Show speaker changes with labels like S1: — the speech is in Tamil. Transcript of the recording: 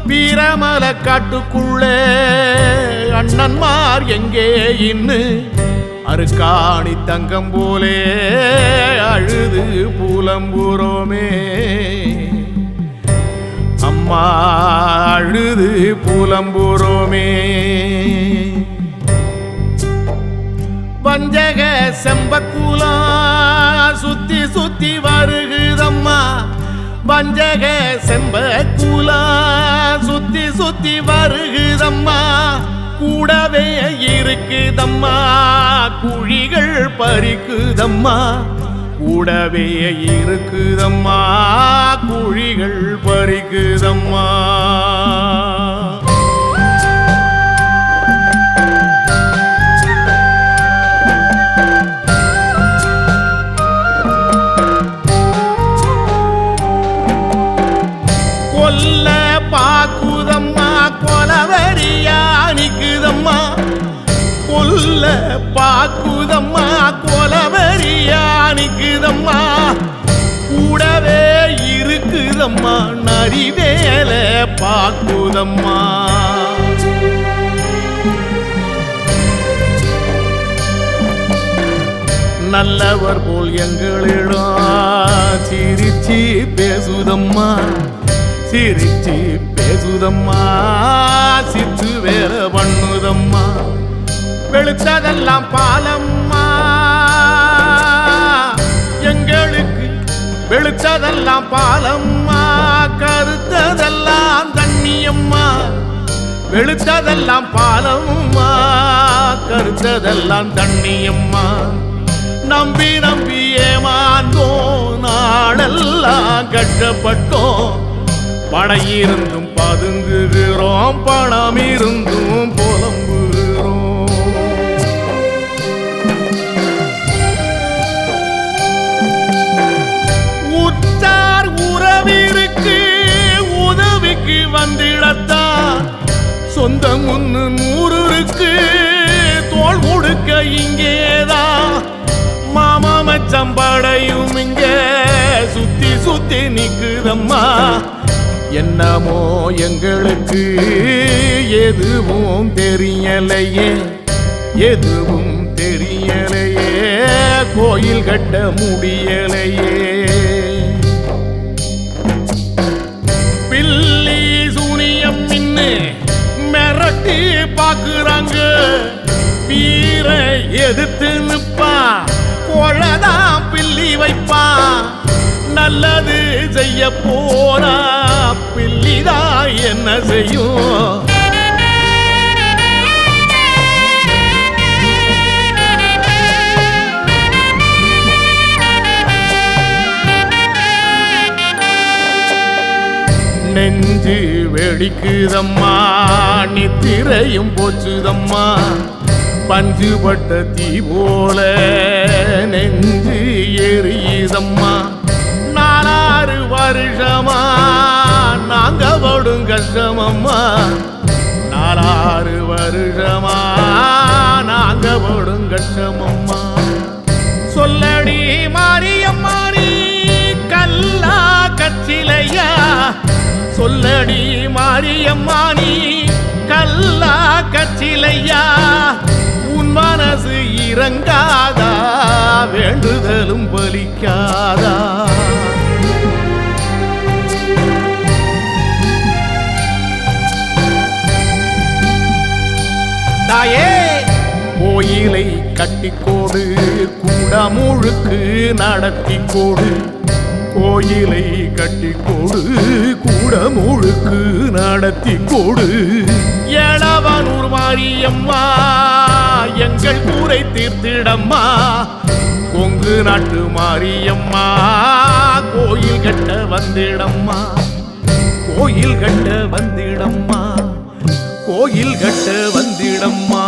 S1: வீரமல காட்டுக்குள்ளே அண்ணன்மார் எங்கே இன்னு அருக்காணி தங்கம் போலே அழுது புலம்புறோமே அம்மா அழுது புலம்புறோமே வஞ்சக செம்பக்குலாம் சுத்தி சுத்தி வருகுதம்மா வஞ்சக செம்பக்குலாம் சுத்தி சுத்தி வருகுதம்மா கூடவே இருக்குதம்மா குழிகள் பறிக்குதம்மா கூடவே இருக்குதம்மா குழிகள் பறிக்குதம்மா கொல்ல பாக்குதம்மா கொலவரியா நிக்குதம்மா கொல்ல பாக்குதம்மா கொலவரியா நிக்குதம்மா கூடவே இருக்குதம்மா நரிவேல பாக்குதம்மா நல்லவர் போல் எங்களிடம் சிரிச்சி பேசுதம்மா சிரிச்சி பேசுதம்மா சித்து வேற பண்ணுதம்மா வெளுத்ததெல்லாம் பாலம்மா எங்களுக்கு வெளுத்ததெல்லாம் பாலம்மா கருத்ததெல்லாம் தண்ணியம்மா வெளுத்ததெல்லாம் பாலம்மா கருத்ததெல்லாம் தண்ணியம்மா நம்பி நம்பி ஏமாந்தோம் நாளெல்லாம் கஷ்டப்பட்டோம் படையிருந்தும் பதுங்குகிறோம் பணம் இருந்தும் புலம்புகிறோம் உற்றார் உறவிற்கு உதவிக்கு வந்திடத்தான் சொந்தம் ஒன்று 100க்கு தோள் கொடுக்க இங்கேதான் மாமா மச்சம் படையும் இங்க சுத்தி சுத்தி நிக்குதம்மா என்னமோ எங்களுக்கு எதுவும் தெரியலையே எதுவும் தெரியலையே கோயில் கட்ட முடியலையே பில்லி சூனியம் மின்னு மிரட்டி பாக்குறாங்க வீர எதிர்த்து நிப்பா கொழதான் பில்லி வைப்பா நல்லது செய்ய போனா பில்லிதான் என்ன செய்யும் நெஞ்சு வெடிக்குதம்மா நித்திரையும் போச்சுதம்மா பஞ்சுபட்ட தீ போல நெஞ்சு எரியுதம்மா 4 வருஷமா நாங்க படும் கஷ்டமம்மா 4 வருஷமா நாங்க படும் கஷ்டமம்மா சொல்லடி மாரியம்மா நீ கல்லா கச்சிலையா சொல்லடி மாரியம்மா நீ கல்லா கச்சிலையா உன் மனசு இறங்காதா வேண்டுதலும் பலிக்காதா தாயே கோயிலை கட்டிக்கோடு கூட முழுக்கு நடத்திக்கோடு கோயிலை கட்டிக்கோடு கூட முழுக்கு நடத்திக்கோடு ஏழவனூர் மாரியம்மா எங்கள் கூரை தீர்த்திடம்மா கொங்கு நாட்டு மாரியம்மா கோயில் கட்ட வந்திடம்மா கோயில் கட்ட வந்திடம்மா கோயில் கட்ட வந்திடம்மா